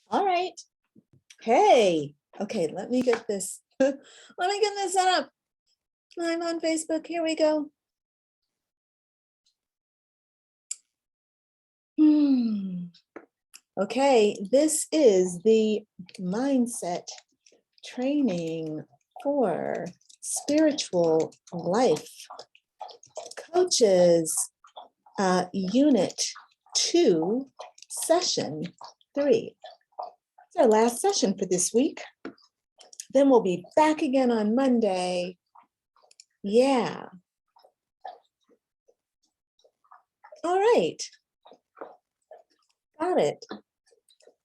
All right. Hey, okay, let me get this. Let me get this set up. I'm on Facebook. Here we go. Okay, this is the mindset training for spiritual life coaches, unit 2, session 3. It's our last session for this week. Then we'll be back again on Monday. Yeah. All right. Got it.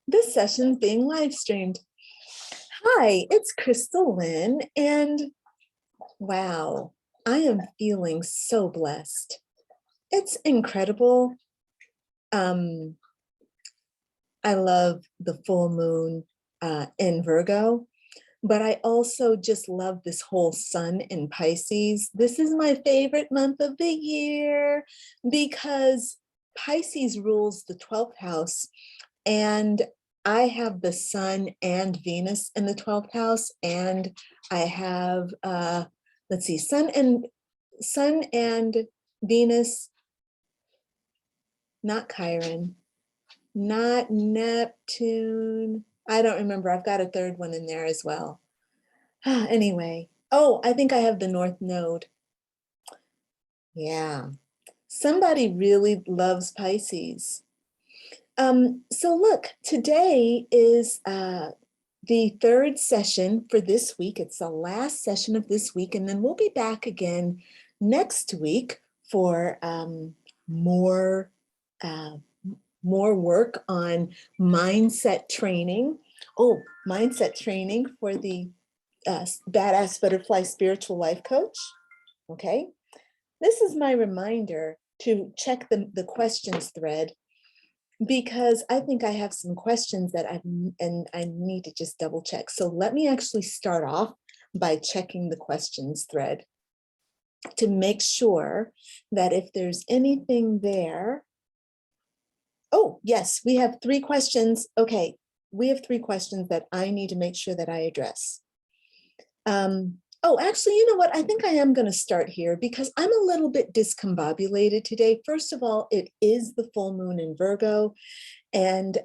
This session's being live streamed. Hi, it's Crystal Lynn, and wow, I am feeling so blessed. It's incredible. I love the full moon in Virgo, but I also just love this whole sun in Pisces. This is my favorite month of the year because Pisces rules the 12th house, and I have the sun and Venus in the 12th house, and I have, let's see, sun and Venus, not Chiron, not Neptune. I don't remember. I've got a third one in there as well. Anyway, oh, I think I have the North Node. Yeah, somebody really loves Pisces. So look, today is the third session for this week. It's the last session of this week, and then we'll be back again next week for more work on mindset training. Oh, mindset training for the Badass Butterfly Spiritual Life Coach. Okay, this is my reminder to check the questions thread, because I think I have some questions that I need to just double check. So let me actually start off by checking the questions thread to make sure that if there's anything there. Oh, yes, we have 3 questions. Okay, we have 3 questions that I need to make sure that I address. Oh, actually, you know what? I think I am going to start here because I'm a little bit discombobulated today. First of all, it is the full moon in Virgo, and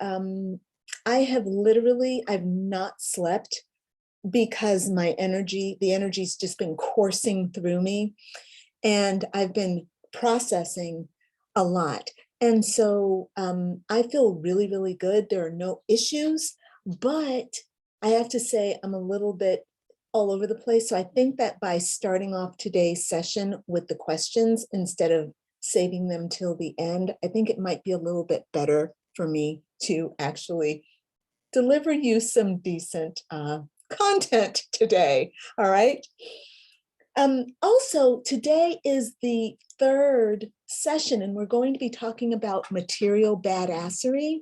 I've not slept because the energy's just been coursing through me, and I've been processing a lot. And so I feel really, really good. There are no issues, but I have to say I'm a little bit all over the place. So I think that by starting off today's session with the questions instead of saving them till the end, I think it might be a little bit better for me to actually deliver you some decent content today. All right. Also, today is the 3rd session, and we're going to be talking about material badassery.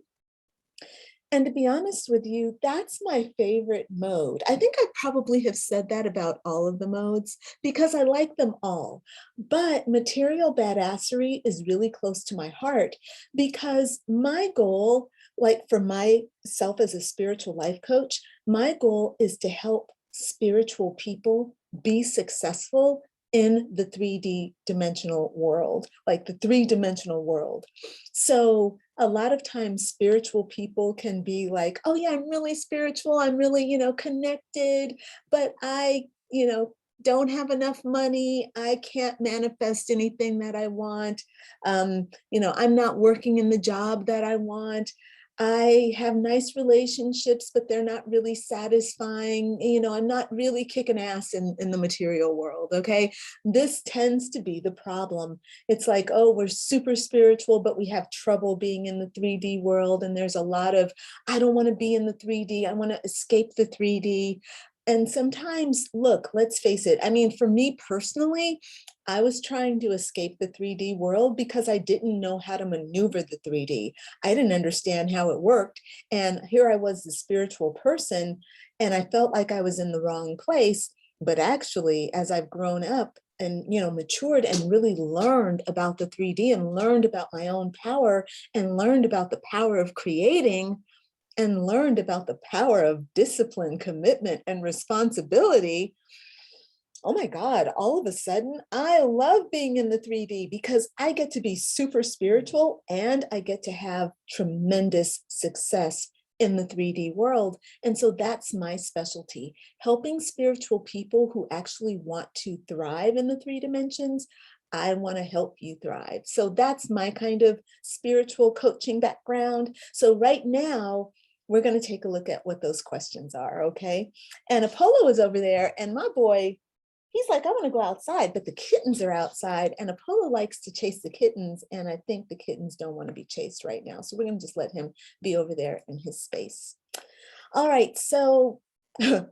And to be honest with you, that's my favorite mode. I think I probably have said that about all of the modes because I like them all. But material badassery is really close to my heart because my goal, like for myself as a spiritual life coach, my goal is to help spiritual people be successful in the 3D dimensional world, like the 3-dimensional world. So a lot of times spiritual people can be like, oh yeah, I'm really spiritual, I'm really, connected, but I, don't have enough money, I can't manifest anything that I want, I'm not working in the job that I want, I have nice relationships, but they're not really satisfying. I'm not really kicking ass in the material world, okay? This tends to be the problem. It's like, oh, we're super spiritual, but we have trouble being in the 3D world. And there's a lot of, I don't want to be in the 3D. I want to escape the 3D. And sometimes, look, let's face it. I mean, for me personally, I was trying to escape the 3D world because I didn't know how to maneuver the 3D. I didn't understand how it worked. And here I was, the spiritual person, and I felt like I was in the wrong place. But actually, as I've grown up and matured and really learned about the 3D and learned about my own power and learned about the power of creating, and learned about the power of discipline, commitment, and responsibility, oh my God, all of a sudden, I love being in the 3D because I get to be super spiritual and I get to have tremendous success in the 3D world. And so that's my specialty, helping spiritual people who actually want to thrive in the 3 dimensions. I want to help you thrive. So that's my kind of spiritual coaching background. So right now, we're going to take a look at what those questions are, okay? And Apollo is over there, and my boy, he's like, I want to go outside, but the kittens are outside, and Apollo likes to chase the kittens, and I think the kittens don't want to be chased right now. So we're going to just let him be over there in his space. All right, so okay,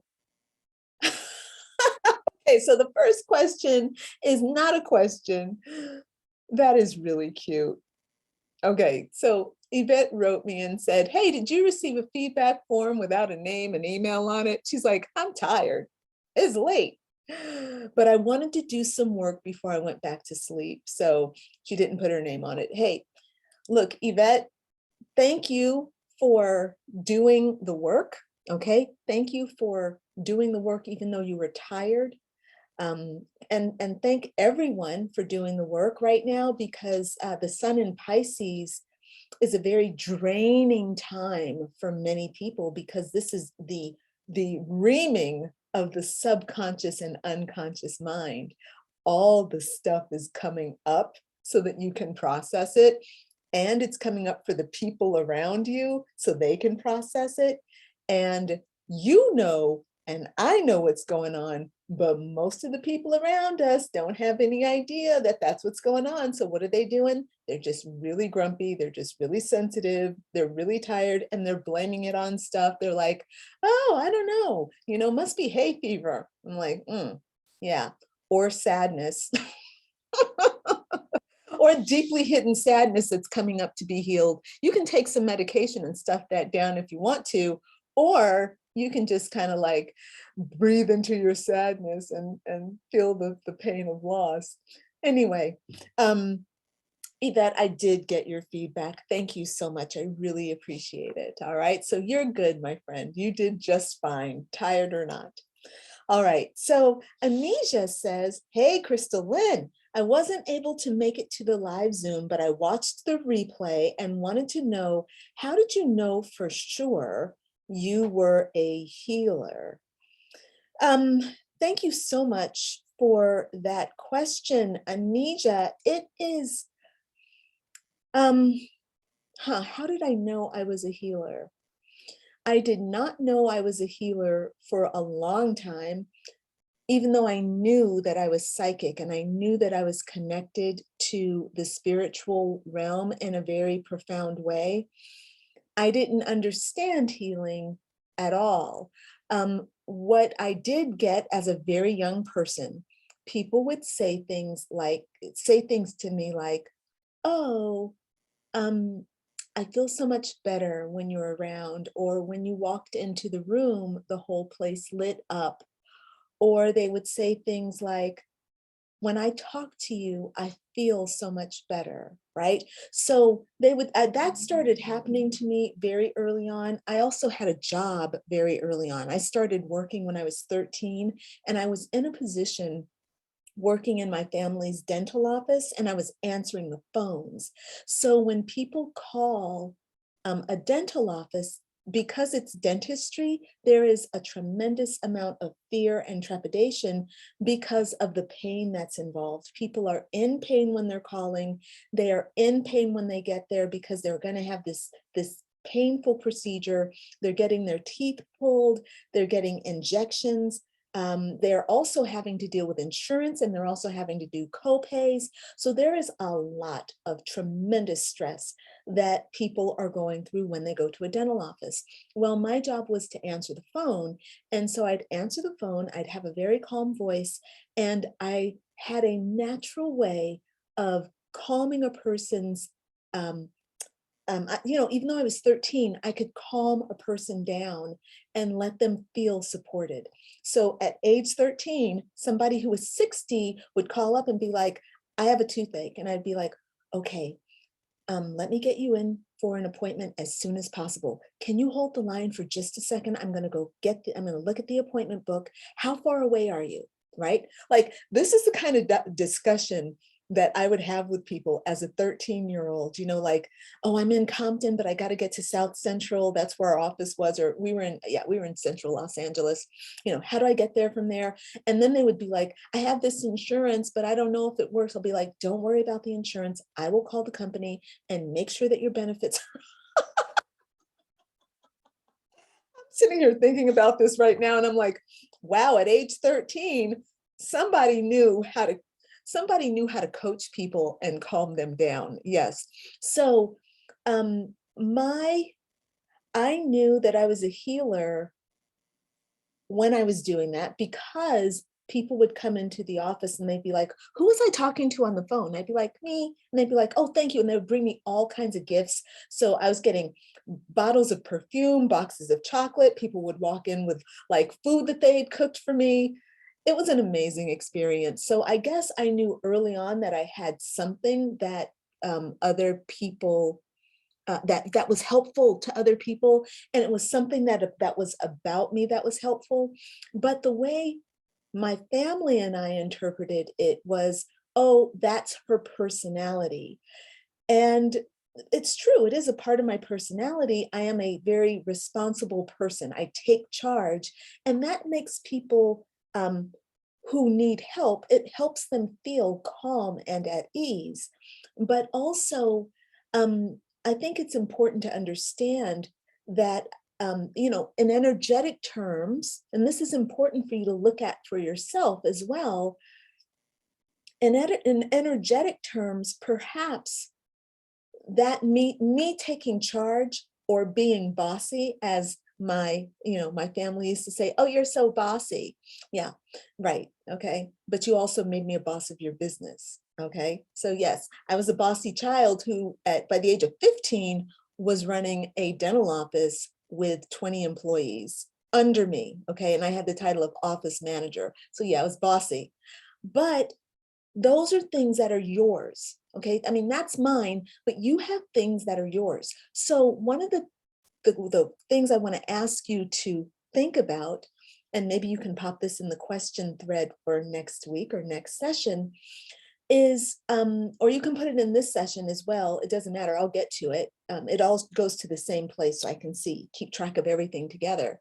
so the first question is not a question. That is really cute. Okay, so Yvette wrote me and said, hey, did you receive a feedback form without a name and email on it? She's like, I'm tired. It's late. But I wanted to do some work before I went back to sleep. So she didn't put her name on it. Hey, look, Yvette, thank you for doing the work. Okay. Thank you for doing the work, even though you were tired. And thank everyone for doing the work right now, because the sun in Pisces is a very draining time for many people, because this is the reaming of the subconscious and unconscious mind. All the stuff is coming up so that you can process it, and it's coming up for the people around you so they can process it. And you know, and I know what's going on, but most of the people around us don't have any idea that that's what's going on. So what are they doing? They're just really grumpy. They're just really sensitive. They're really tired, and they're blaming it on stuff. They're like, oh, I don't know, must be hay fever. I'm like, yeah, or sadness. Or deeply hidden sadness that's coming up to be healed. You can take some medication and stuff that down if you want to, or you can just kind of like breathe into your sadness and feel the pain of loss. Anyway, Yvette, I did get your feedback. Thank you so much. I really appreciate it. All right, so you're good, my friend. You did just fine, tired or not. All right, so Anisha says, hey, Crystal Lynn, I wasn't able to make it to the live Zoom, but I watched the replay and wanted to know, how did you know for sure you were a healer? Thank you so much for that question, Anisha. It is, how did I know I was a healer? I did not know I was a healer for a long time, even though I knew that I was psychic and I knew that I was connected to the spiritual realm in a very profound way. I didn't understand healing at all. What I did get as a very young person, people would say things to me like, oh, I feel so much better when you're around, or when you walked into the room, the whole place lit up. Or they would say things like, when I talk to you, I feel so much better, right? So they would, that started happening to me very early on. I also had a job very early on. I started working when I was 13, and I was in a position working in my family's dental office, and I was answering the phones. So when people call a dental office, because it's dentistry, there is a tremendous amount of fear and trepidation because of the pain that's involved. People are in pain when they're calling. They are in pain when they get there because they're going to have this painful procedure. They're getting their teeth pulled. They're getting injections. They're also having to deal with insurance, and they're also having to do co-pays. So there is a lot of tremendous stress that people are going through when they go to a dental office. Well, my job was to answer the phone. And so I'd answer the phone, I'd have a very calm voice, and I had a natural way of calming a person's, even though I was 13, I could calm a person down and let them feel supported. So at age 13, somebody who was 60 would call up and be like, I have a toothache. And I'd be like, okay, let me get you in for an appointment as soon as possible. Can you hold the line for just a second? I'm going to go I'm going to look at the appointment book. How far away are you? Right? Like, this is the kind of discussion that I would have with people as a 13-year-old, like, oh, I'm in Compton, but I got to get to South Central. That's where our office was, or we were in Central Los Angeles. How do I get there from there? And then they would be like, I have this insurance, but I don't know if it works. I'll be like, don't worry about the insurance. I will call the company and make sure that your benefits. I'm sitting here thinking about this right now, and I'm like, wow, at age 13, somebody knew how to coach people and calm them down. Yes. So I knew that I was a healer when I was doing that, because people would come into the office and they'd be like, who was I talking to on the phone? I'd be like, me. And they'd be like, oh, thank you. And they would bring me all kinds of gifts. So I was getting bottles of perfume, boxes of chocolate. People would walk in with like food that they had cooked for me. It was an amazing experience. So I guess I knew early on that I had something that other people, that was helpful to other people. And it was something that was about me that was helpful. But the way my family and I interpreted it was, oh, that's her personality. And it's true, it is a part of my personality. I am a very responsible person. I take charge, and that makes people who need help, it helps them feel calm and at ease. But also, I think it's important to understand that in energetic terms, and this is important for you to look at for yourself as well, in energetic terms, perhaps that me taking charge or being bossy, as my family used to say, oh, you're so bossy. Yeah, right. Okay. But you also made me a boss of your business. Okay. So yes, I was a bossy child who by the age of 15 was running a dental office with 20 employees under me. Okay. And I had the title of office manager. So yeah, I was bossy. But those are things that are yours. Okay. I mean, that's mine, but you have things that are yours. So one of the things I want to ask you to think about, and maybe you can pop this in the question thread for next week or next session, is, or you can put it in this session as well. It doesn't matter. I'll get to it. It all goes to the same place so I can keep track of everything together.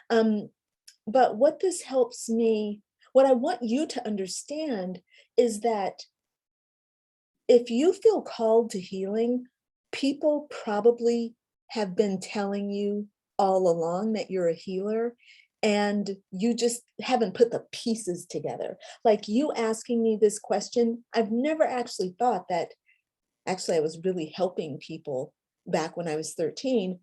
But what this helps me, what I want you to understand is that if you feel called to healing, people probably have been telling you all along that you're a healer, and you just haven't put the pieces together. Like you asking me this question, I've never actually thought that actually I was really helping people back when I was 13.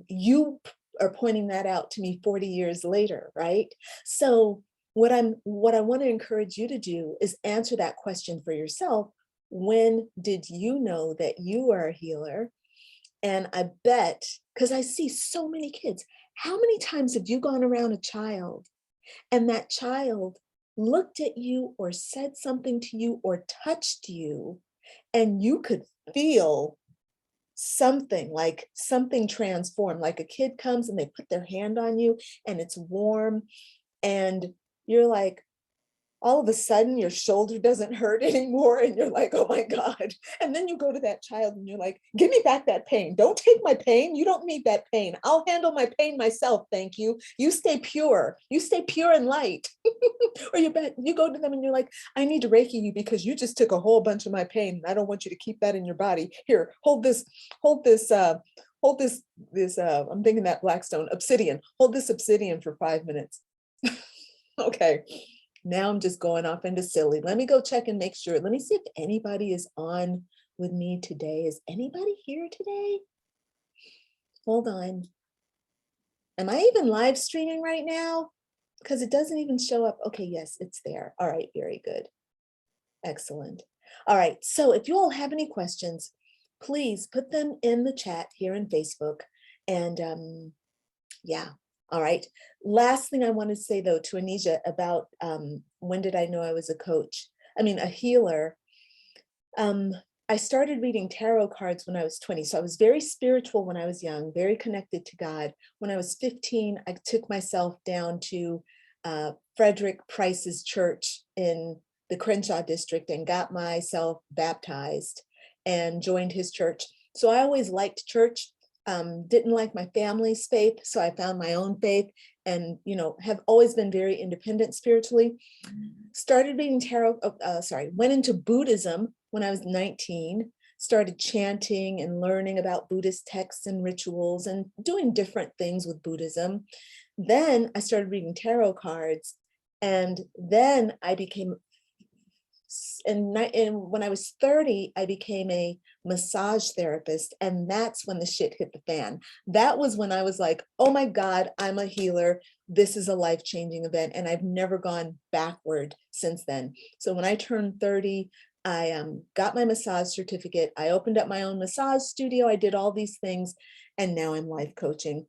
You are pointing that out to me 40 years later, right? So what I want to encourage you to do is answer that question for yourself. When did you know that you are a healer? And I bet, because I see so many kids, how many times have you gone around a child and that child looked at you or said something to you or touched you, and you could feel something, like something transform, like a kid comes and they put their hand on you and it's warm, and you're like, all of a sudden your shoulder doesn't hurt anymore, and you're like, oh my God. And then you go to that child and you're like, give me back that pain. Don't take my pain. You don't need that pain. I'll handle my pain myself. Thank you. You stay pure. You stay pure and light. Or you go to them and you're like, I need to Reiki you because you just took a whole bunch of my pain. I don't want you to keep that in your body. Here, hold this, I'm thinking that Blackstone obsidian. Hold this obsidian for 5 minutes. Okay. Now I'm just going off into silly. Let me go check and make sure. Let me see if anybody is on with me today. Is anybody here today? Hold on. Am I even live streaming right now? Because it doesn't even show up. Okay, yes, it's there. All right, very good. Excellent. All right, so if you all have any questions, please put them in the chat here in Facebook. And yeah. All right. Last thing I want to say, though, to Anisha about when did I know I was a healer. I started reading tarot cards when I was 20. So I was very spiritual when I was young, very connected to God. When I was 15, I took myself down to Frederick Price's church in the Crenshaw district and got myself baptized and joined his church. So I always liked church, didn't like my family's faith. So I found my own faith and, have always been very independent spiritually. Started reading tarot, went into Buddhism when I was 19, started chanting and learning about Buddhist texts and rituals and doing different things with Buddhism. Then I started reading tarot cards, and then I became, and when I was 30, I became a massage therapist, and that's when the shit hit the fan. That was when I was like, oh my God, I'm a healer. This is a life-changing event, and I've never gone backward since then. So when I turned 30, I got my massage certificate. I opened up my own massage studio. I did all these things, and now I'm life coaching.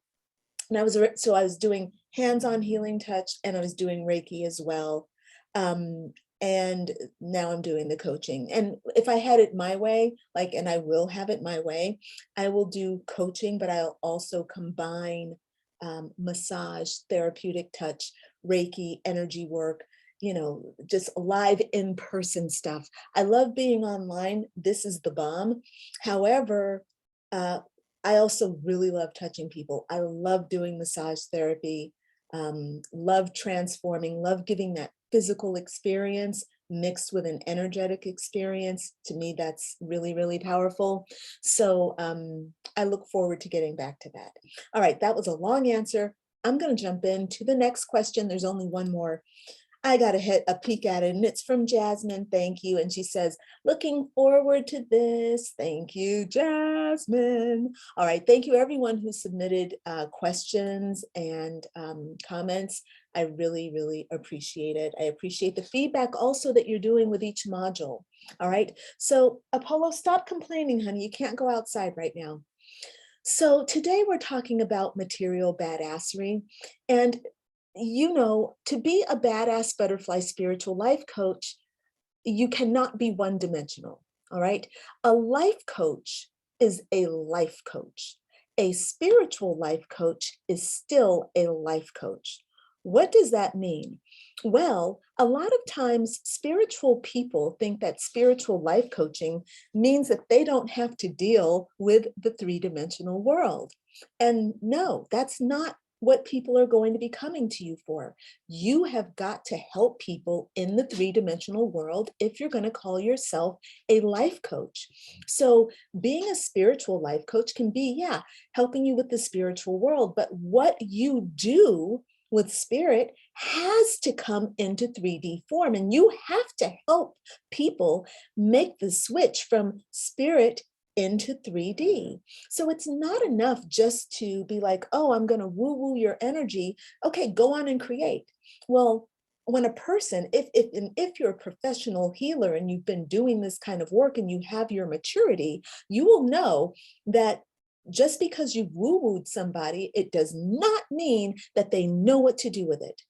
And I was doing hands-on healing touch, and I was doing Reiki as well. And now I'm doing the coaching. And if I had it my way, and I will have it my way, I will do coaching, but I'll also combine massage, therapeutic touch, Reiki, energy work, just live in-person stuff. I love being online. This is the bomb. However, I also really love touching people. I love doing massage therapy, love transforming, love giving that physical experience mixed with an energetic experience. To me, that's really, really powerful. So I look forward to getting back to that. All right, that was a long answer. I'm going to jump into the next question. There's only one more. I got to hit a peek at it, and it's from Jasmine. Thank you. And she says, looking forward to this. Thank you, Jasmine. All right. Thank you, everyone who submitted questions and comments. I really, really appreciate it. I appreciate the feedback also that you're doing with each module. All right. So Apollo, stop complaining, honey. You can't go outside right now. So today we're talking about material badassery. And to be a badass butterfly spiritual life coach, you cannot be one-dimensional, all right? A life coach is a life coach. A spiritual life coach is still a life coach. What does that mean? Well, a lot of times spiritual people think that spiritual life coaching means that they don't have to deal with the three-dimensional world. And no, that's not what people are going to be coming to you for. You have got to help people in the three-dimensional world if you're going to call yourself a life coach. So being a spiritual life coach can be, helping you with the spiritual world, but what you do with spirit has to come into 3D form, and you have to help people make the switch from spirit into 3D. So it's not enough just to be like, oh, I'm going to woo-woo your energy. Okay, go on and create. Well, when a person, if you're a professional healer and you've been doing this kind of work and you have your maturity, you will know that just because you've woo-wooed somebody, it does not mean that they know what to do with it.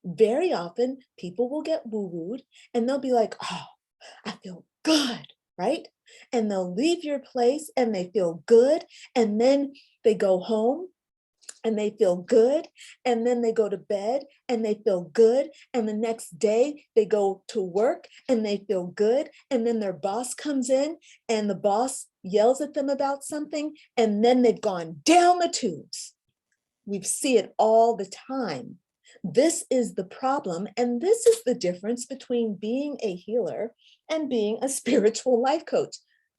Very often, people will get woo-wooed and they'll be like, oh, I feel good, right? And they'll leave your place and they feel good. And then they go home and they feel good. And then they go to bed and they feel good. And the next day they go to work and they feel good. And then their boss comes in and the boss yells at them about something. And then they've gone down the tubes. We see it all the time. This is the problem. And this is the difference between being a healer and being a spiritual life coach.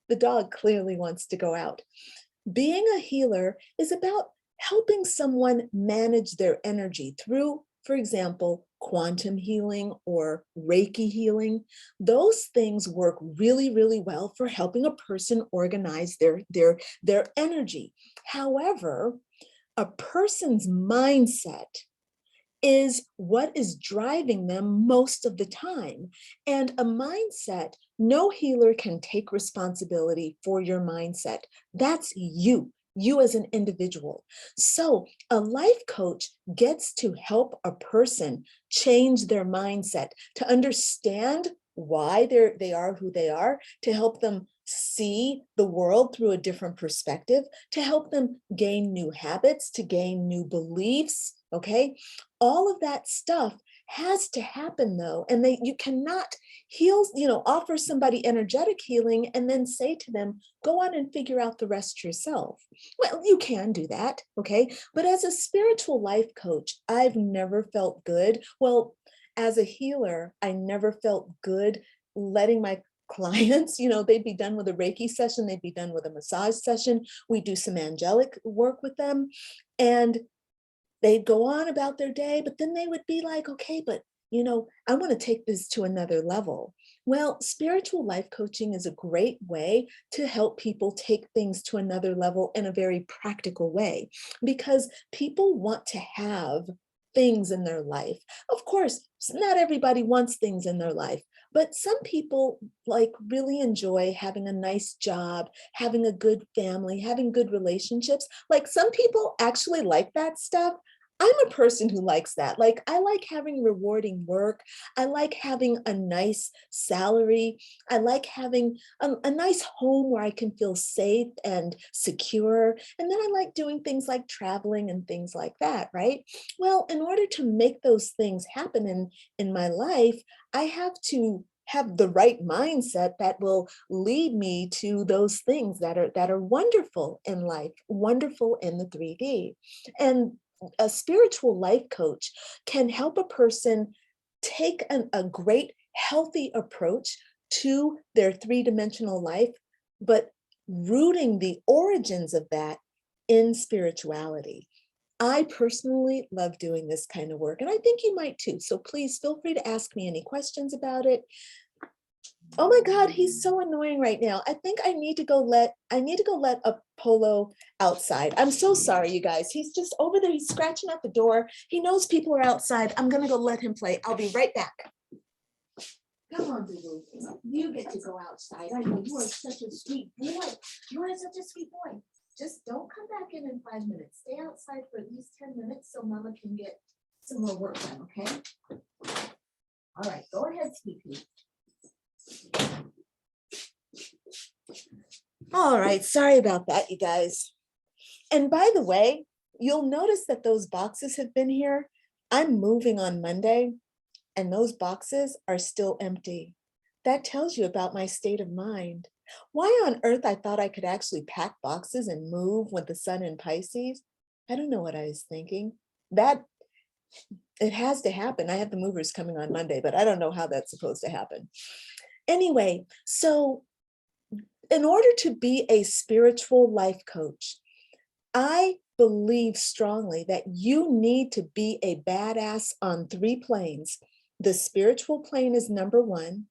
The dog clearly wants to go out. Being a healer is about helping someone manage their energy through, for example, quantum healing or Reiki healing. Those things work really, really well for helping a person organize their energy. However, a person's mindset is what is driving them most of the time. And a mindset, no healer can take responsibility for your mindset. That's you as an individual. So a life coach gets to help a person change their mindset, to understand why they are who they are, to help them see the world through a different perspective, to help them gain new habits, to gain new beliefs, okay? All of that stuff has to happen though, and you cannot heal, offer somebody energetic healing and then say to them, go on and figure out the rest yourself. Well, you can do that, okay? But as a spiritual life coach, I've never felt good. Well, as a healer, I never felt good letting my clients, they'd be done with a Reiki session, they'd be done with a massage session. We do some angelic work with them, and they'd go on about their day, but then they would be like, okay, but I want to take this to another level. Well, spiritual life coaching is a great way to help people take things to another level in a very practical way, because people want to have things in their life. Of course, not everybody wants things in their life, but some people really enjoy having a nice job, having a good family, having good relationships. Like some people actually like that stuff. I'm a person who likes that. Like, I like having rewarding work. I like having a nice salary. I like having a nice home where I can feel safe and secure. And then I like doing things like traveling and things like that, right? Well, in order to make those things happen in my life, I have to have the right mindset that will lead me to those things that are wonderful in life, wonderful in the 3D. And a spiritual life coach can help a person take a great, healthy approach to their three-dimensional life, but rooting the origins of that in spirituality. I personally love doing this kind of work, and I think you might too. So please feel free to ask me any questions about it. Oh my God, he's so annoying right now. I think I need to go let Apollo outside. I'm so sorry, you guys. He's just over there. He's scratching at the door. He knows people are outside. I'm gonna go let him play. I'll be right back. Come on, Boo. You get to go outside. I know you are such a sweet boy. You are such a sweet boy. Just don't come back in 5 minutes. Stay outside for at least 10 minutes so Mama can get some more work done, okay? All right, go ahead, Sweetie. All right, sorry about that, you guys. And by the way, you'll notice that those boxes have been here. I'm moving on Monday, and those boxes are still empty. That tells you about my state of mind. Why on earth I thought I could actually pack boxes and move with the sun in Pisces? I don't know what I was thinking. It has to happen. I have the movers coming on Monday, but I don't know how that's supposed to happen. Anyway, so in order to be a spiritual life coach, I believe strongly that you need to be a badass on 3 planes. The spiritual plane is number 1.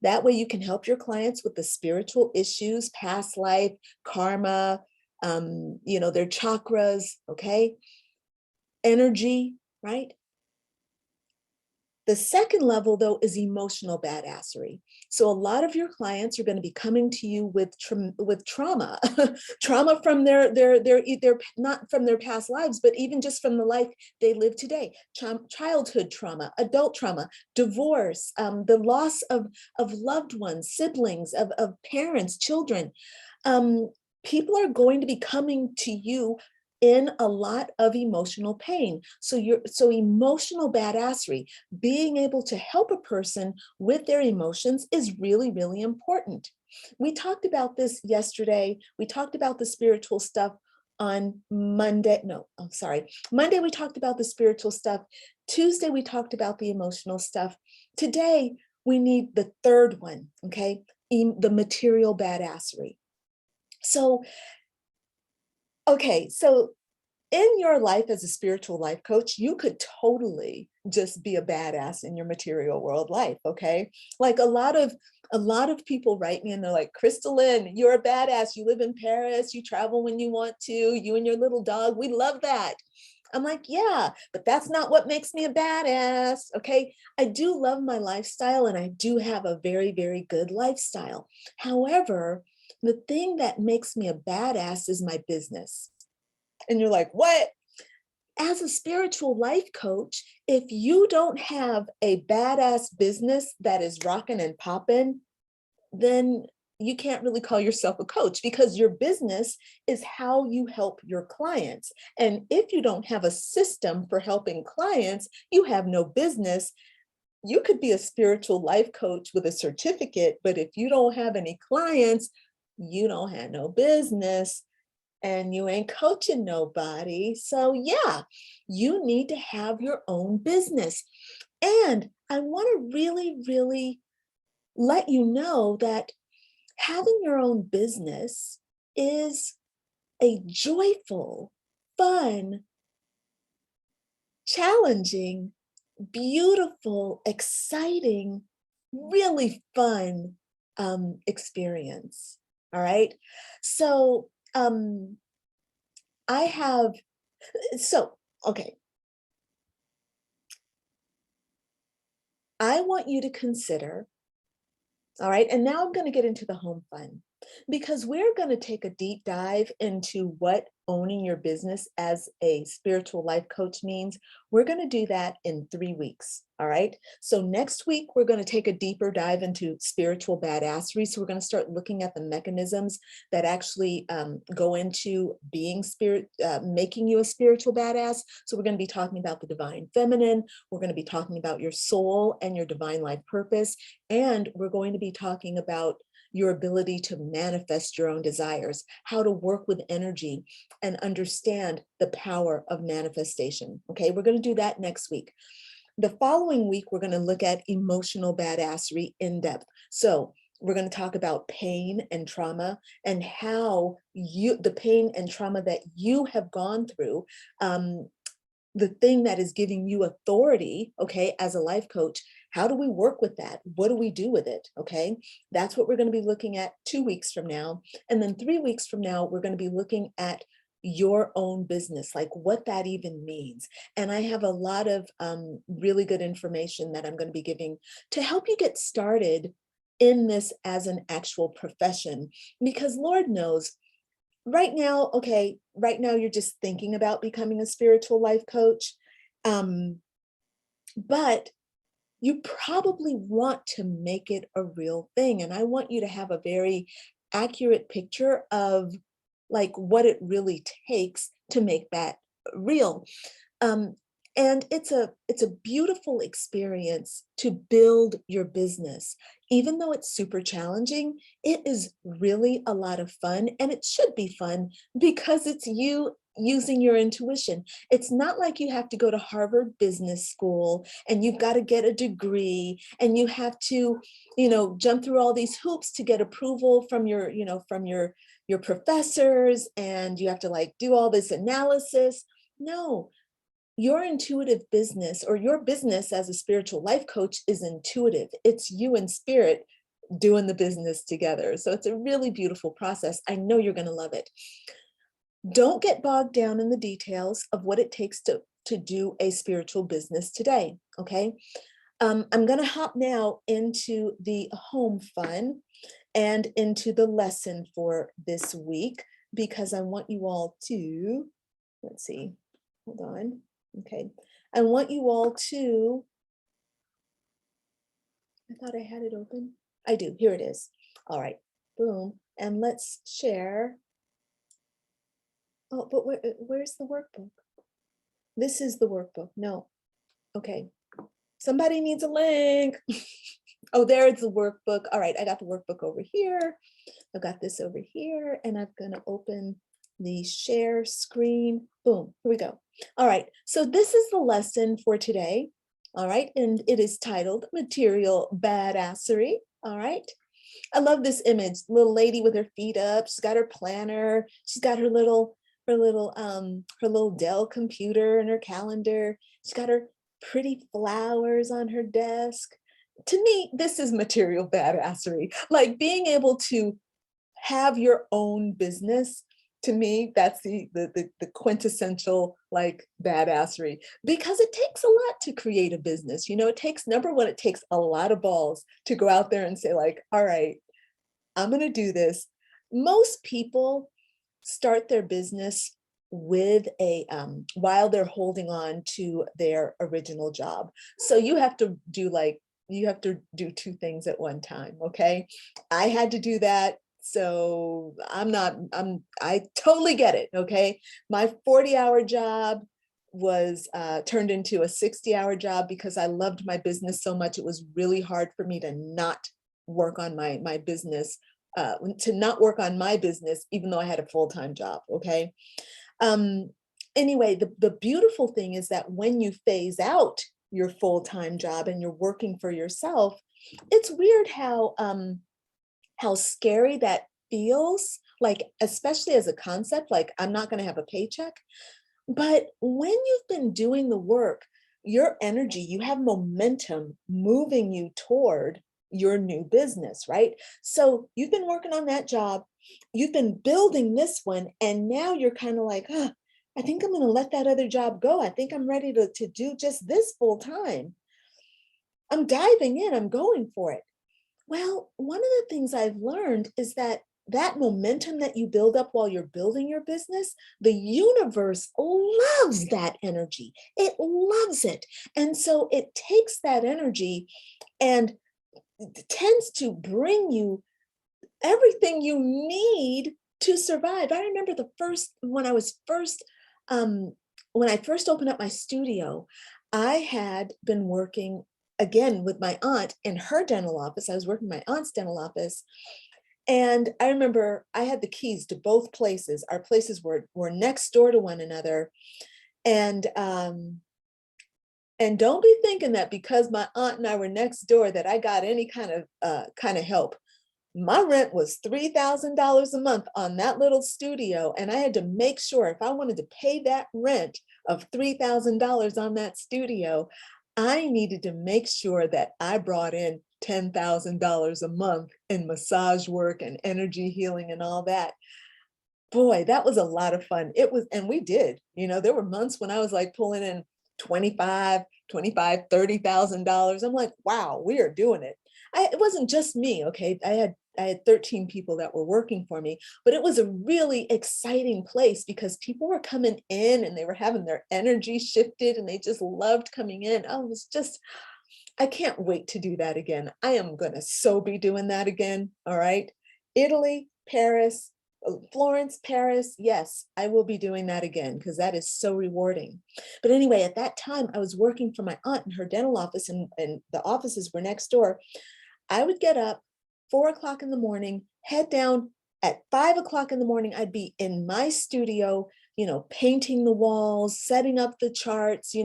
That way you can help your clients with the spiritual issues, past life, karma, their chakras, okay? Energy, right? The second level, though, is emotional badassery. So a lot of your clients are going to be coming to you with trauma, trauma from their not from their past lives, but even just from the life they live today. Childhood trauma, adult trauma, divorce, the loss of loved ones, siblings, of parents, children. People are going to be coming to you in a lot of emotional pain. So emotional badassery, being able to help a person with their emotions is really, really important. We talked about this yesterday. We talked about the spiritual stuff on Monday. No, I'm sorry. Monday, we talked about the spiritual stuff. Tuesday, we talked about the emotional stuff. Today, we need the third one, okay? The material badassery. So, okay, so in your life as a spiritual life coach, you could totally just be a badass in your material world life, okay? Like a lot of people write me and they're like, Crystalline, you're a badass. You live in Paris, you travel when you want to, you and your little dog, we love that. I'm like, yeah, but that's not what makes me a badass, okay? I do love my lifestyle and I do have a very, very good lifestyle. However, the thing that makes me a badass is my business. And you're like, what? As a spiritual life coach, if you don't have a badass business that is rocking and popping, then you can't really call yourself a coach, because your business is how you help your clients. And if you don't have a system for helping clients, you have no business. You could be a spiritual life coach with a certificate, but if you don't have any clients, you don't have no business and you ain't coaching nobody. So yeah, you need to have your own business. And I want to really, really let you know that having your own business is a joyful, fun, challenging, beautiful, exciting, really fun experience. All right. So I have, so, okay. I want you to consider, all right, and now I'm going to get into the home fun, because we're going to take a deep dive into what owning your business as a spiritual life coach means. We're going to do that in 3 weeks. All right. So next week, we're going to take a deeper dive into spiritual badassery. So we're going to start looking at the mechanisms that actually go into being making you a spiritual badass. So we're going to be talking about the divine feminine. We're going to be talking about your soul and your divine life purpose. And we're going to be talking about your ability to manifest your own desires, how to work with energy and understand the power of manifestation. Okay, we're going to do that next week. The following week, we're going to look at emotional badassery in depth. So we're going to talk about pain and trauma, and how the pain and trauma that you have gone through, the thing that is giving you authority, okay, as a life coach. How do we work with that? What do we do with it? Okay, that's what we're going to be looking at 2 weeks from now. And then 3 weeks from now, we're going to be looking at your own business, like what that even means. And I have a lot of really good information that I'm going to be giving to help you get started in this as an actual profession, because Lord knows, right now, okay, right now you're just thinking about becoming a spiritual life coach, but you probably want to make it a real thing. And I want you to have a very accurate picture of like what it really takes to make that real. Um, and it's a beautiful experience to build your business. Even though it's super challenging, it is really a lot of fun, and it should be fun because it's you using your intuition. It's not like you have to go to Harvard Business School and you've got to get a degree and you have to, jump through all these hoops to get approval from your, from your professors, and you have to like do all this analysis. No, your intuitive business, or your business as a spiritual life coach, is intuitive. It's you and spirit doing the business together. So it's a really beautiful process. I know you're going to love it. Don't get bogged down in the details of what it takes to do a spiritual business today. Okay. I'm going to hop now into the home fun and into the lesson for this week, because I want you all to, let's see, hold on. Okay. I want you all to, I thought I had it open. I do. Here it is. All right. Boom. And let's share. Oh, but where's the workbook? This is the workbook. No. Okay. Somebody needs a link. Oh, there's the workbook. All right. I got the workbook over here. I've got this over here, and I'm going to open the share screen. Boom. Here we go. All right. So this is the lesson for today. All right. And it is titled Material Badassery. All right. I love this image. Little lady with her feet up. She's got her planner. She's got her little Dell computer and her calendar. She's got her pretty flowers on her desk. To me, this is material badassery. Like being able to have your own business. To me, that's the quintessential like badassery, because it takes a lot to create a business. It takes, number one, it takes a lot of balls to go out there and say like, all right, I'm going to do this. Most people start their business with a while they're holding on to their original job. So you have to do like you have to do two things at one time, okay? I had to do that, so I totally get it, okay? My 40-hour job was turned into a 60-hour job because I loved my business so much. It was really hard for me to not work on my business, to not work on my business, even though I had a full-time job, okay? Um, anyway, the beautiful thing is that when you phase out your full-time job and you're working for yourself, it's weird how scary that feels, like, especially as a concept, like I'm not going to have a paycheck. But when you've been doing the work, your energy, you have momentum moving you toward your new business, right? So you've been working on that job, you've been building this one, and now you're kind of like, I think I'm going to let that other job go. I think I'm ready to do just this full time. I'm diving in, I'm going for it. Well, one of the things I've learned is that that momentum that you build up while you're building your business, the universe loves that energy. It loves it. And so it takes that energy and tends to bring you everything you need to survive. I remember um, when I first opened up my studio, I had been working again with my aunt in her dental office. I was working in my aunt's dental office. And I remember I had the keys to both places. Our places were next door to one another. And don't be thinking that because my aunt and I were next door that I got any kind of help. My rent was $3,000 a month on that little studio. And I had to make sure if I wanted to pay that rent of $3,000 on that studio, I needed to make sure that I brought in $10,000 a month in massage work and energy healing and all that. Boy, that was a lot of fun. It was, and we did, there were months when I was like pulling in 25, 25, $30,000. I'm like, wow, we are doing it. It wasn't just me, okay? I had 13 people that were working for me, but it was a really exciting place because people were coming in and they were having their energy shifted and they just loved coming in. I can't wait to do that again. I am going to so be doing that again. All right. Italy, Paris, Florence, Paris. Yes, I will be doing that again because that is so rewarding. But anyway, at that time, I was working for my aunt in her dental office and the offices were next door. I would get up 4 o'clock in the morning, head down at 5 o'clock in the morning. I'd be in my studio, painting the walls, setting up the charts,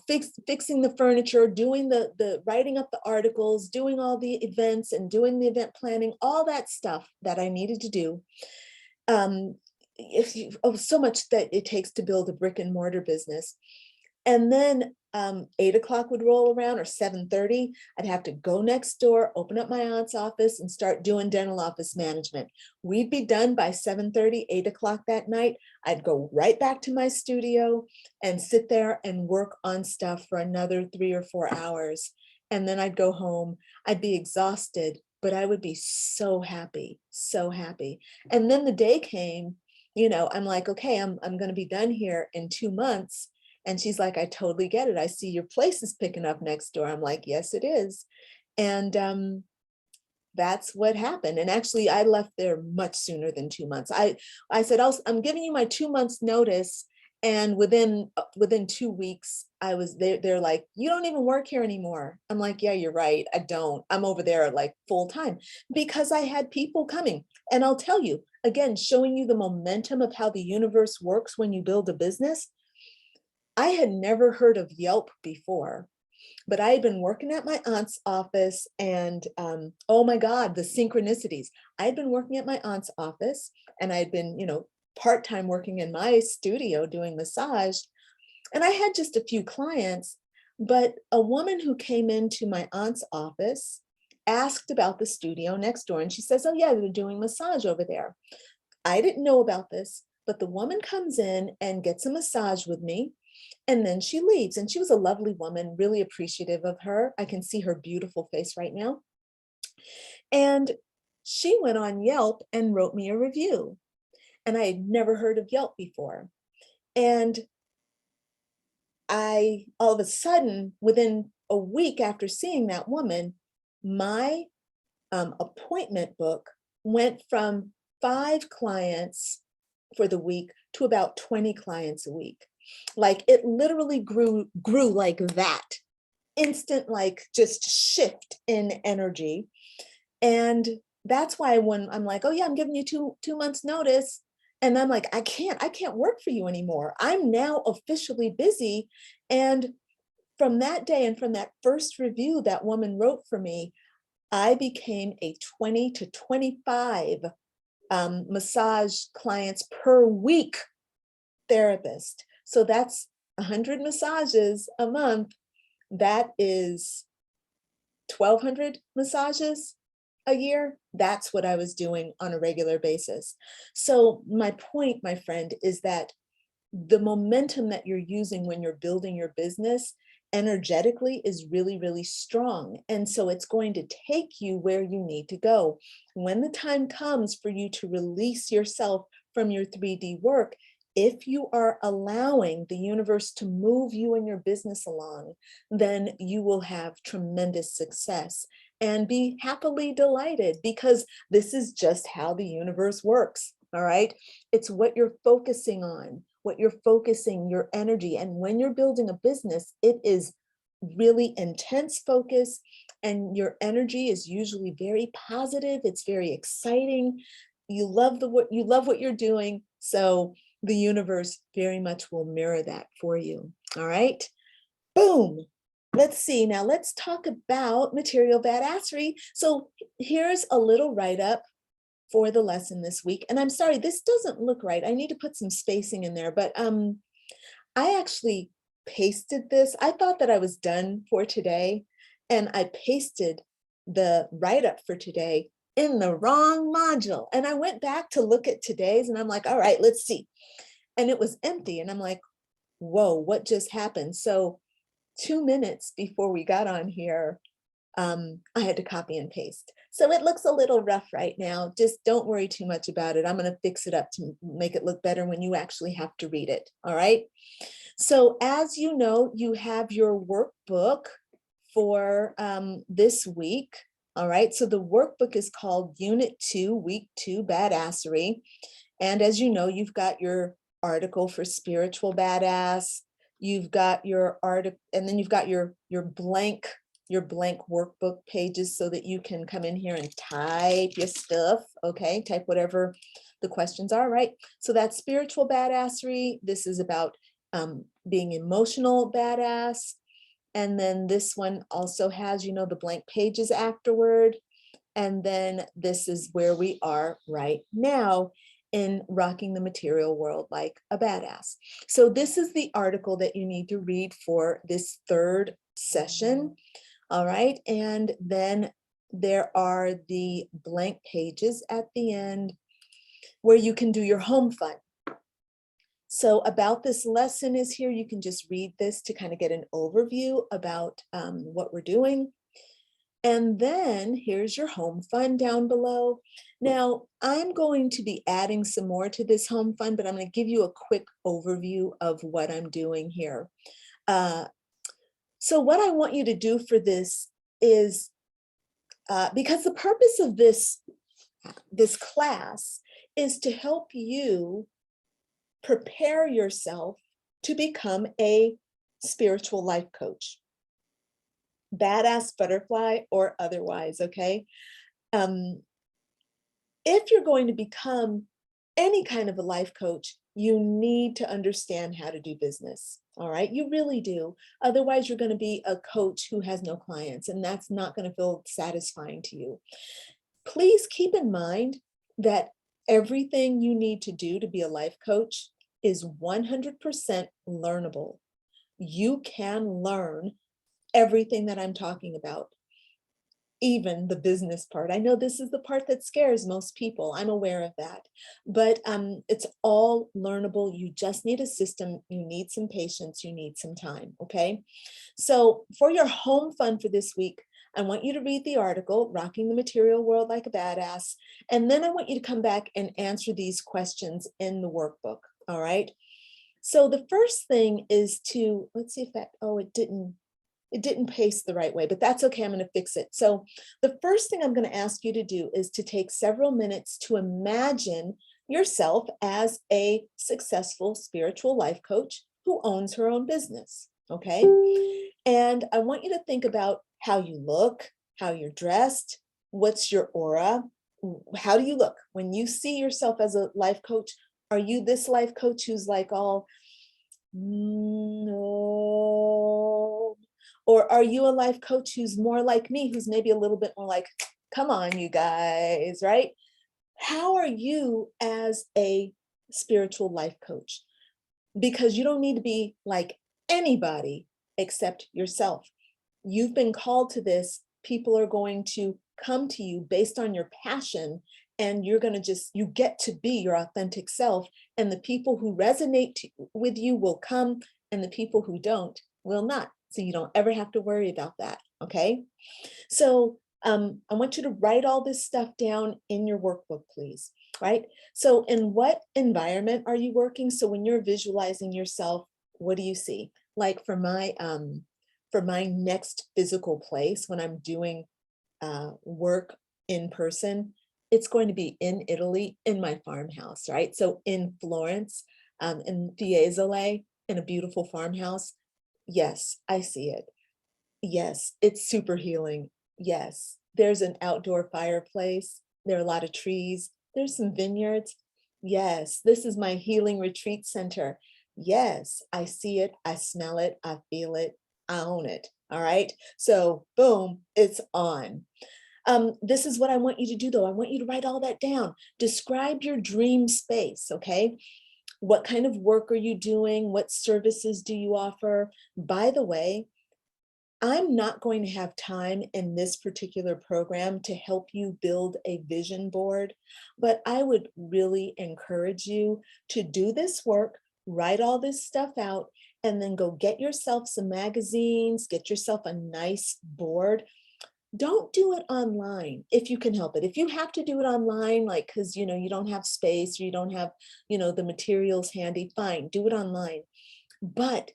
fixing the furniture, doing the writing up the articles, doing all the events and doing the event planning, all that stuff that I needed to do. So much that it takes to build a brick and mortar business. And then 8 o'clock would roll around or 7:30. I'd have to go next door, open up my aunt's office and start doing dental office management. We'd be done by 7:30, 8 o'clock that night. I'd go right back to my studio and sit there and work on stuff for another 3 or 4 hours. And then I'd go home. I'd be exhausted, but I would be so happy, so happy. And then the day came, I'm like, okay, I'm going to be done here in 2 months. And she's like, I totally get it. I see your place is picking up next door. I'm like, yes, it is. And that's what happened. And actually, I left there much sooner than 2 months. I said, I'm giving you my 2 months notice. And within 2 weeks, I was there. They're like, you don't even work here anymore. I'm like, yeah, you're right. I don't. I'm over there like full time because I had people coming. And I'll tell you, again, showing you the momentum of how the universe works when you build a business. I had never heard of Yelp before, but I had been working at my aunt's office and oh my God, the synchronicities. I had been working at my aunt's office and I had been, part-time working in my studio doing massage. And I had just a few clients, but a woman who came into my aunt's office asked about the studio next door. And she says, oh yeah, they're doing massage over there. I didn't know about this, but the woman comes in and gets a massage with me. And then she leaves. And she was a lovely woman, really appreciative of her. I can see her beautiful face right now. And she went on Yelp and wrote me a review. And I had never heard of Yelp before. And all of a sudden, within a week after seeing that woman, my appointment book went from 5 clients for the week to about 20 clients a week. Like it literally grew like that. Instant, like just shift in energy. And that's why when I'm like, oh yeah, I'm giving you two months notice. And I'm like, I can't work for you anymore. I'm now officially busy. And from that day and from that first review that woman wrote for me, I became a 20 to 25 massage clients per week therapist. So that's 100 massages a month. That is 1,200 massages a year. That's what I was doing on a regular basis. So my point, my friend, is that the momentum that you're using when you're building your business energetically is really, really strong. And so it's going to take you where you need to go. When the time comes for you to release yourself from your 3D work, if you are allowing the universe to move you and your business along, then you will have tremendous success and be happily delighted, because this is just how the universe works. All right. It's what you're focusing on, what you're focusing your energy. And when you're building a business, it is really intense focus, and your energy is usually very positive. It's very exciting. You love what you're doing. So the universe very much will mirror that for you. All right. Boom. Let's see. Now let's talk about material badassery. So here's a little write-up for the lesson this week. And I'm sorry, this doesn't look right. I need to put some spacing in there, but I actually pasted this. I thought that I was done for today, and I pasted the write-up for today in the wrong module. And I went back to look at today's, and I'm like, all right, let's see. And it was empty. And I'm like, whoa, what just happened? So 2 minutes before we got on here, I had to copy and paste. So it looks a little rough right now. Just don't worry too much about it. I'm going to fix it up to make it look better when you actually have to read it. All right. So as you know, you have your workbook for this week. All right. So the workbook is called Unit 2, Week 2, Badassery. And as you know, you've got your article for spiritual badass. You've got your article, and then you've got your blank workbook pages so that you can come in here and type your stuff. Okay, type whatever the questions are, right? So that's spiritual badassery. This is about being emotional badass. And then this one also has, you know, the blank pages afterward. And then this is where we are right now in rocking the material world like a badass. So this is the article that you need to read for this third session. All right. And then there are the blank pages at the end where you can do your home fun. So about this lesson is here. You can just read this to kind of get an overview about what we're doing. And then here's your home fun down below. Now, I'm going to be adding some more to this home fun, but I'm going to give you a quick overview of what I'm doing here. So what I want you to do for this is, because the purpose of this class is to help you prepare yourself to become a spiritual life coach. Badass butterfly or otherwise, okay? If you're going to become any kind of a life coach, you need to understand how to do business, all right? You really do. Otherwise, you're going to be a coach who has no clients, and that's not going to feel satisfying to you. Please keep in mind that everything you need to do to be a life coach is 100% learnable. You can learn everything that I'm talking about, even the business part. I know this is the part that scares most people. I'm aware of that, but it's all learnable. You just need a system. You need some patience. You need some time. Okay. So for your home fun for this week, I want you to read the article, Rocking the Material World Like a Badass. And then I want you to come back and answer these questions in the workbook. All right. So the first thing is to, let's see if that, oh, it didn't It didn't paste the right way, but that's okay. I'm going to fix it. So the first thing I'm going to ask you to do is to take several minutes to imagine yourself as a successful spiritual life coach who owns her own business. Okay. And I want you to think about how you look, how you're dressed, what's your aura, how do you look when you see yourself as a life coach? Are you this life coach who's like all, no? Or are you a life coach who's more like me, who's maybe a little bit more like, come on, you guys, right? How are you as a spiritual life coach? Because you don't need to be like anybody except yourself. You've been called to this. People are going to come to you based on your passion, and you're going to you get to be your authentic self. And the people who resonate with you will come, and the people who don't will not. So you don't ever have to worry about that. Okay. So I want you to write all this stuff down in your workbook, please. Right. So in what environment are you working? So when you're visualizing yourself, what do you see? Like for my next physical place, when I'm doing work in person, it's going to be in Italy, in my farmhouse, right? So in Florence, in Fiesole, in a beautiful farmhouse. Yes, I see it. Yes, it's super healing. Yes, there's an outdoor fireplace. There are a lot of trees. There's some vineyards. Yes, this is my healing retreat center. Yes, I see it. I smell it. I feel it. I own it. All right. So boom, it's on. This is what I want you to do though. I want you to write all that down. Describe your dream space. Okay. What kind of work are you doing? What services do you offer? By the way, I'm not going to have time in this particular program to help you build a vision board, but I would really encourage you to do this work, write all this stuff out, and then go get yourself some magazines, get yourself a nice board. Don't do it online if you can help it. If you have to do it online, like because you don't have space or you don't have the materials handy, fine, do it online. But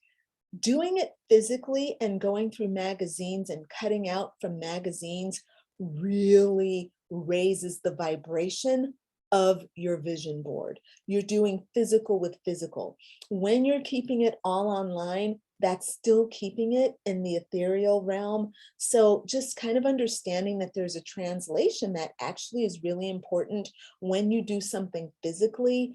doing it physically and going through magazines and cutting out from magazines really raises the vibration of your vision board. You're doing physical with physical. When you're keeping it all online, that's still keeping it in the ethereal realm. So just kind of understanding that there's a translation that actually is really important when you do something physically,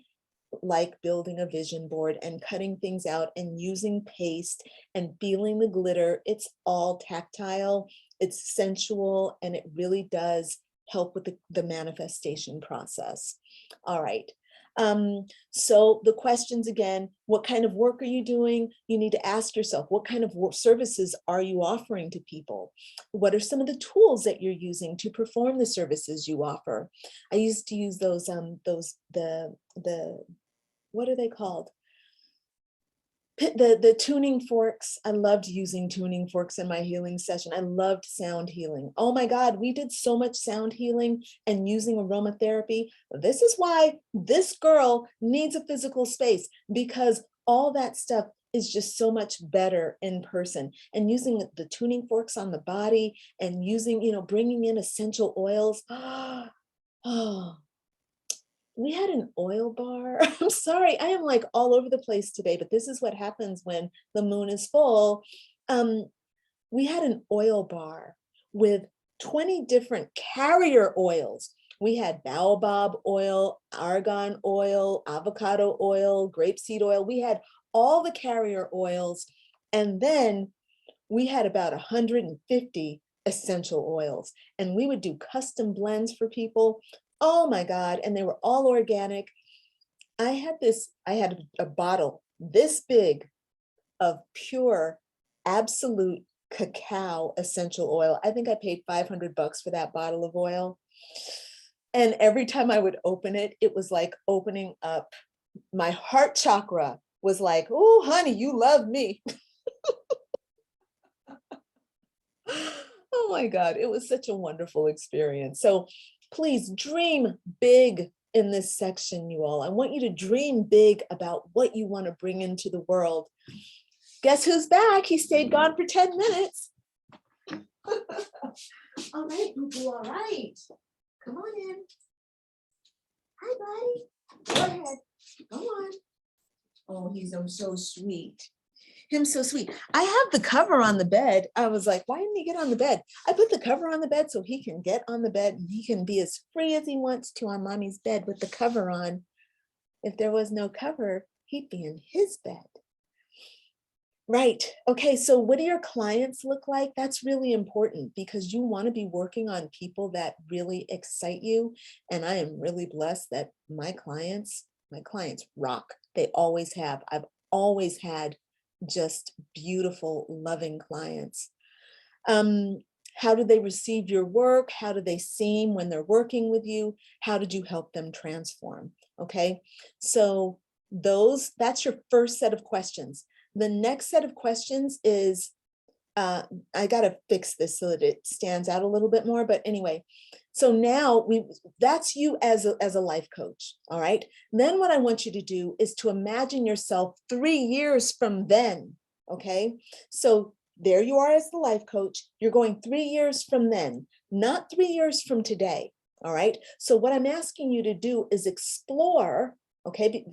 like building a vision board and cutting things out and using paste and feeling the glitter. It's all tactile, it's sensual, and it really does help with the manifestation process. All right. So the questions again, what kind of work are you doing? You need to ask yourself, what kind of services are you offering to people? What are some of the tools that you're using to perform the services you offer? I used to use those, what are they called? The tuning forks. I loved using tuning forks in my healing session. I loved sound healing. Oh my God, we did so much sound healing and using aromatherapy. This is why this girl needs a physical space, because all that stuff is just so much better in person. And using the tuning forks on the body and using, bringing in essential oils. Oh, we had an oil bar. I'm sorry, I am like all over the place today, but this is what happens when the moon is full. We had an oil bar with 20 different carrier oils. We had baobab oil, argan oil, avocado oil, grapeseed oil. We had all the carrier oils. And then we had about 150 essential oils. And we would do custom blends for people. Oh my God. And they were all organic. I had a bottle this big of pure, absolute cacao essential oil. I think I paid $500 for that bottle of oil. And every time I would open it, it was like opening up my heart chakra was like, oh, honey, you love me. Oh my God, it was such a wonderful experience. So please dream big in this section, you all. I want you to dream big about what you want to bring into the world. Guess who's back? He stayed gone for 10 minutes. All right, boo-boo, all right. Come on in. Hi, buddy. Go ahead. Go on. Oh, he's so sweet. Him so sweet. I have the cover on the bed. I was like, why didn't he get on the bed? I put the cover on the bed so he can get on the bed and he can be as free as he wants to on mommy's bed with the cover on. If there was no cover, he'd be in his bed. Right. Okay. So what do your clients look like? That's really important because you want to be working on people that really excite you. And I am really blessed that my clients rock. They always have. I've always had just beautiful, loving clients. How do they receive your work? How do they seem when they're working with you? How did you help them transform? Okay. So that's your first set of questions. The next set of questions is, I got to fix this so that it stands out a little bit more. But anyway, so now that's you as a life coach. All right. Then what I want you to do is to imagine yourself 3 years from then. Okay. So there you are as the life coach. You're going 3 years from then, not 3 years from today. All right. So what I'm asking you to do is explore, okay,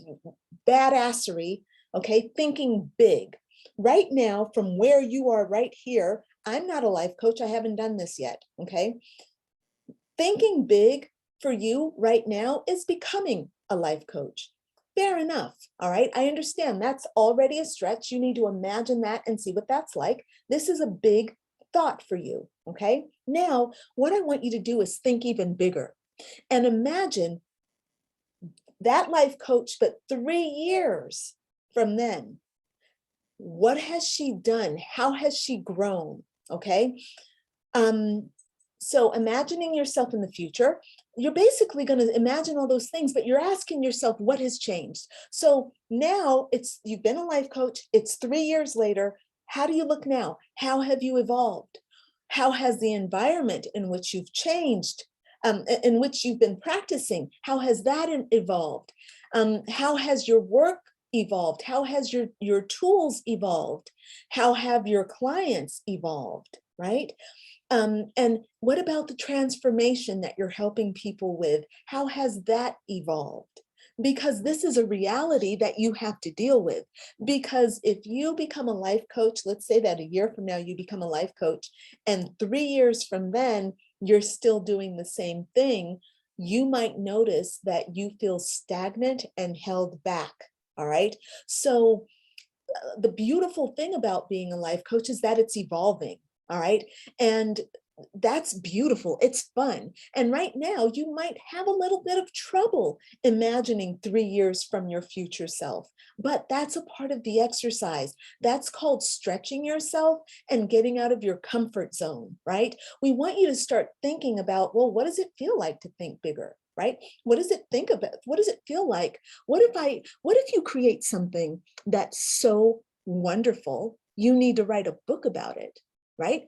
badassery. Okay, thinking big. Right now, from where you are right here, I'm not a life coach. I haven't done this yet. Okay. Thinking big for you right now is becoming a life coach. Fair enough. All right. I understand that's already a stretch. You need to imagine that and see what that's like. This is a big thought for you. Okay. Now, what I want you to do is think even bigger and imagine that life coach, but 3 years from then. What has she done? How has she grown? Okay. So imagining yourself in the future, you're basically going to imagine all those things, but you're asking yourself, what has changed? So now you've been a life coach. It's 3 years later. How do you look now? How have you evolved? How has the environment in which you've changed, in which you've been practicing, how has that evolved? How has your work evolved? How has your tools evolved? How have your clients evolved, right? And what about the transformation that you're helping people with? How has that evolved? Because this is a reality that you have to deal with. Because if you become a life coach, let's say that a year from now you become a life coach, and 3 years from then you're still doing the same thing, you might notice that you feel stagnant and held back. All right. So the beautiful thing about being a life coach is that it's evolving. All right. And that's beautiful. It's fun. And right now you might have a little bit of trouble imagining 3 years from your future self, but that's a part of the exercise. That's called stretching yourself and getting out of your comfort zone, right? We want you to start thinking about, well, what does it feel like to think bigger? Right? What does it think about? What does it feel like? What if you create something that's so wonderful, you need to write a book about it, right?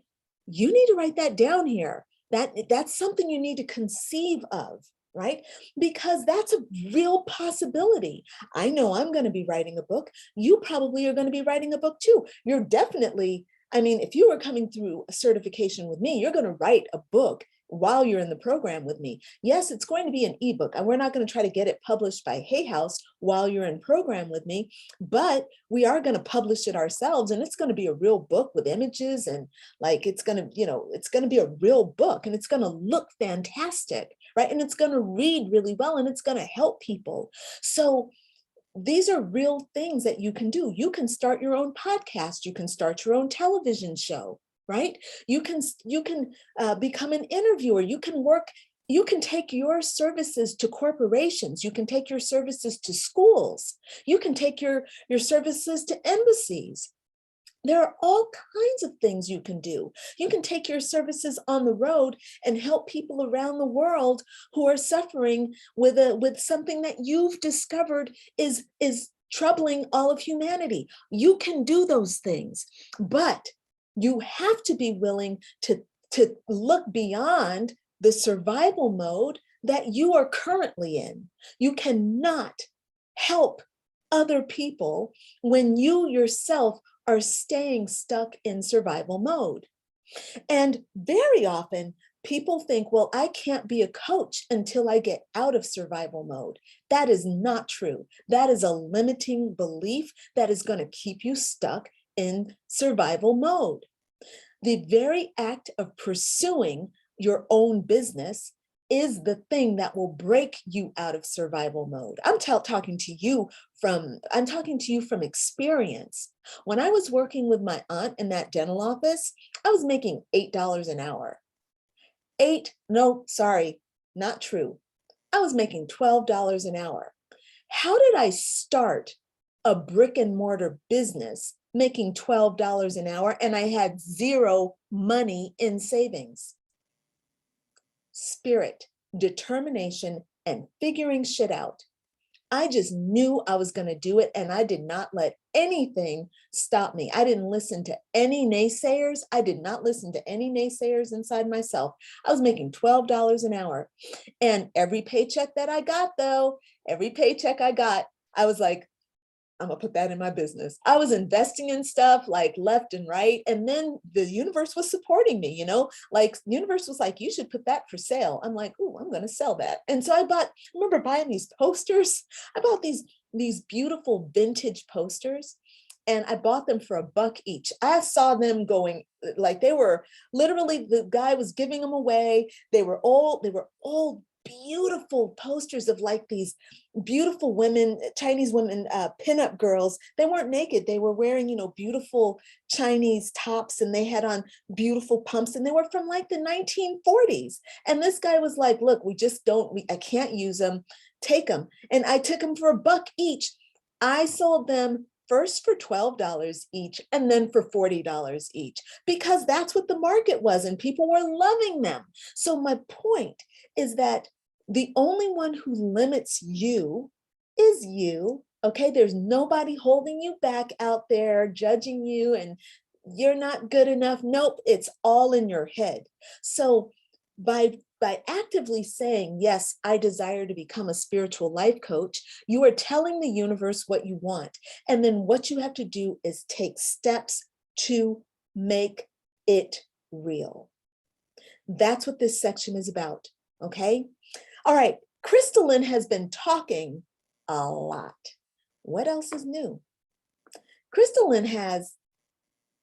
You need to write that down here. That's something you need to conceive of, right? Because that's a real possibility. I know I'm going to be writing a book. You probably are going to be writing a book too. You're definitely, I mean, if you were coming through a certification with me, you're going to write a book while you're in the program with me. Yes, it's going to be an ebook, and we're not going to try to get it published by Hay House while you're in program with me, but we are going to publish it ourselves, and it's going to be a real book with images, and like it's going to, it's going to be a real book, and it's going to look fantastic, right? And it's going to read really well, and it's going to help people. So these are real things that you can do. You can start your own podcast. You can start your own television show, right? You can become an interviewer. You can take your services to corporations. You can take your services to schools. You can take your services to embassies. There are all kinds of things you can do. You can take your services on the road and help people around the world who are suffering with something that you've discovered is troubling all of humanity. You can do those things, but you have to be willing to look beyond the survival mode that you are currently in. You cannot help other people when you yourself are staying stuck in survival mode. And very often people think, well, I can't be a coach until I get out of survival mode. That is not true. That is a limiting belief that is going to keep you stuck in survival mode. The very act of pursuing your own business is the thing that will break you out of survival mode. I'm talking to you from experience. When I was working with my aunt in that dental office, I was making $8 an hour. No, sorry, not true. I was making $12 an hour. How did I start a brick and mortar business making $12 an hour and I had zero money in savings? Spirit, determination, and figuring shit out. I just knew I was going to do it, and I did not let anything stop me. I didn't listen to any naysayers. I did not listen to any naysayers inside myself. I was making $12 an hour. And every paycheck that I got, though, every paycheck I got, I was like, I'm gonna put that in my business. I was investing in stuff like left and right. And then the universe was supporting me, like the universe was like, you should put that for sale. I'm like, oh, I'm gonna sell that. And so I remember buying these posters. I bought these beautiful vintage posters, and I bought them for $1 each. I saw them going, like they were literally, the guy was giving them away. They were all beautiful posters of like these beautiful women, Chinese women, pinup girls. They weren't naked. They were wearing, beautiful Chinese tops, and they had on beautiful pumps, and they were from like the 1940s. And this guy was like, look, I can't use them. Take them. And I took them for $1 each. I sold them first for $12 each and then for $40 each, because that's what the market was and people were loving them. So my point is that the only one who limits you is you. Okay, there's nobody holding you back out there judging you and you're not good enough. Nope, it's all in your head. So by actively saying, yes, I desire to become a spiritual life coach, you are telling the universe what you want. And then what you have to do is take steps to make it real. That's what this section is about, okay? All right, Crystalline has been talking a lot. What else is new? Crystalline has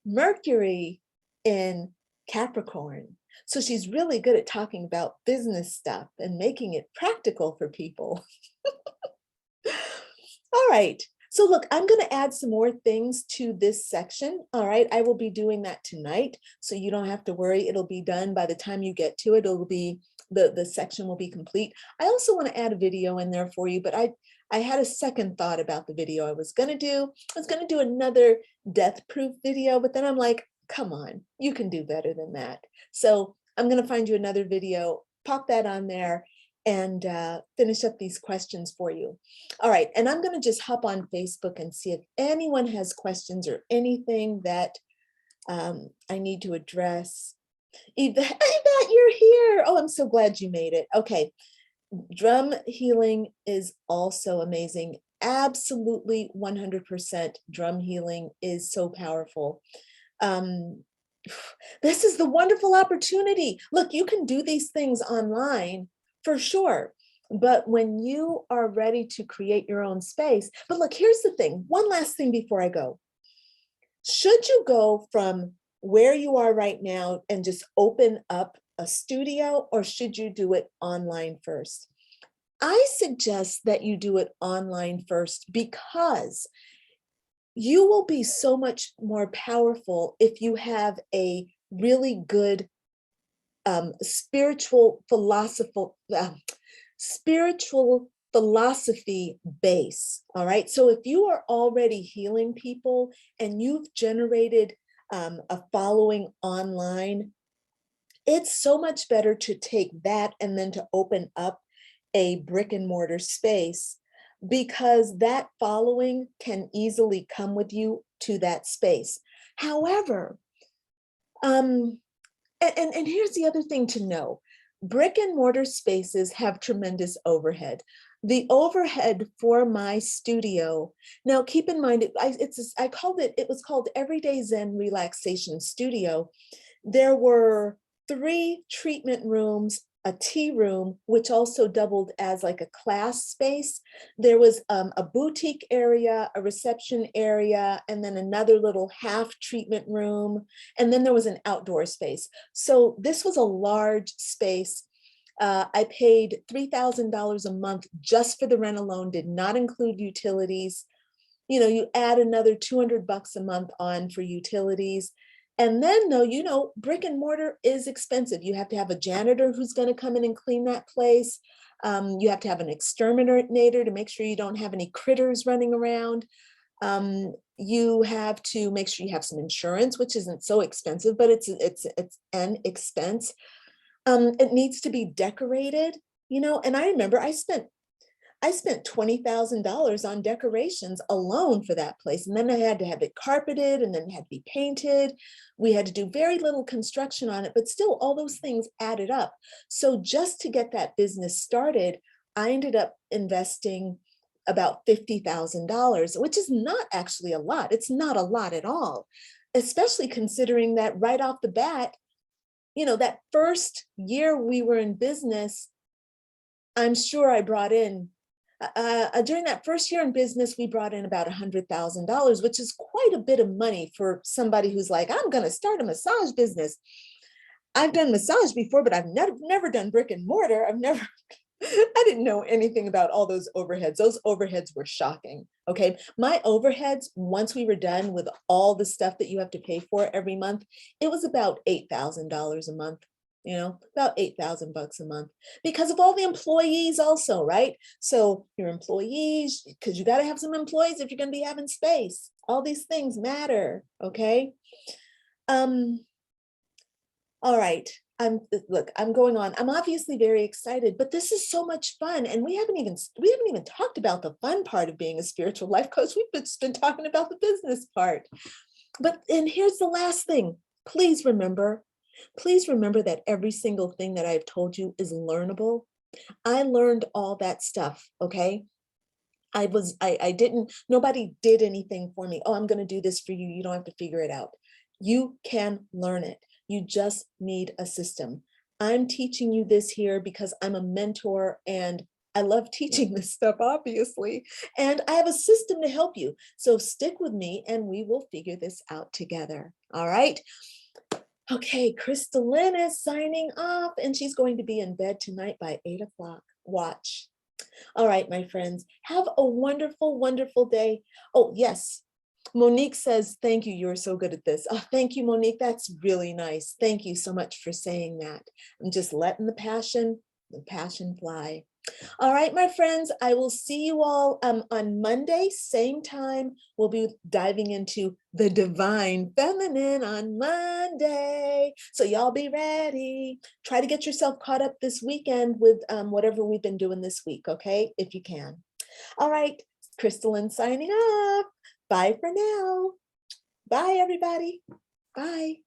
Mercury in Capricorn. So she's really good at talking about business stuff and making it practical for people. All right. So look, I'm going to add some more things to this section. All right. I will be doing that tonight. So you don't have to worry. It'll be done by the time you get to it. It'll be, the section will be complete. I also want to add a video in there for you, but I had a second thought about the video I was going to do. I was going to do another death-proof video, but then I'm like, come on, you can do better than that. So I'm going to find you another video, pop that on there, and finish up these questions for you. All right, and I'm going to just hop on Facebook and see if anyone has questions or anything that I need to address. Yvette, you're here. Oh, I'm so glad you made it. Okay, drum healing is also amazing. Absolutely 100% drum healing is so powerful. This is the wonderful opportunity. Look, you can do these things online for sure. But when you are ready to create your own space, but look, here's the thing. One last thing before I go. Should you go from where you are right now and just open up a studio, or should you do it online first? I suggest that you do it online first, because you will be so much more powerful if you have a really good spiritual philosophy base. All right. So if you are already healing people and you've generated a following online, it's so much better to take that and then to open up a brick and mortar space, because that following can easily come with you to that space. However, and here's the other thing to know. Brick and mortar spaces have tremendous overhead. The overhead for my studio, now keep in mind, it was called Everyday Zen Relaxation Studio. There were 3 treatment rooms, a tea room, which also doubled as like a class space. There was a boutique area, a reception area, and then another little half treatment room. And then there was an outdoor space. So this was a large space. I paid $3,000 a month just for the rent alone, did not include utilities. You know, you add another $200 a month on for utilities. And then though, you know, brick and mortar is expensive. You have to have a janitor who's going to come in and clean that place. You have to have an exterminator to make sure you don't have any critters running around. You have to make sure you have some insurance, which isn't so expensive, but it's an expense. It needs to be decorated, you know, and I remember I spent $20,000 on decorations alone for that place. And then I had to have it carpeted, and then it had to be painted. We had to do very little construction on it, but still all those things added up. So just to get that business started, I ended up investing about $50,000, which is not actually a lot. It's not a lot at all, especially considering that right off the bat, you know, that first year we were in business, I'm sure I brought in during that first year in business, we brought in about $100,000, which is quite a bit of money for somebody who's like, I'm going to start a massage business. I've done massage before, but I've never done brick and mortar. I didn't know anything about all those overheads. Those overheads were shocking. Okay. My overheads, once we were done with all the stuff that you have to pay for every month, it was about $8,000 a month. You know, about $8,000 a month because of all the employees also, right? So your employees, because you got to have some employees if you're going to be having space. All these things matter, okay? All right. Look, I'm going on. I'm obviously very excited, but this is so much fun. And we haven't even talked about the fun part of being a spiritual life coach. We've just been talking about the business part. And here's the last thing. Please remember that every single thing that I've told you is learnable. I learned all that stuff, okay? Nobody did anything for me. Oh, I'm going to do this for you. You don't have to figure it out. You can learn it. You just need a system. I'm teaching you this here because I'm a mentor and I love teaching this stuff, obviously, and I have a system to help you. So stick with me and we will figure this out together. All right. Okay, Crystalline is signing off and she's going to be in bed tonight by 8 o'clock. Watch. All right, my friends, have a wonderful, wonderful day. Oh, yes. Monique says, thank you. You're so good at this. Oh, thank you, Monique. That's really nice. Thank you so much for saying that. I'm just letting the passion fly. All right, my friends, I will see you all on Monday, same time. We'll be diving into the divine feminine on Monday. So y'all be ready. Try to get yourself caught up this weekend with whatever we've been doing this week, okay? If you can. All right, Crystalline signing off. Bye for now. Bye, everybody. Bye.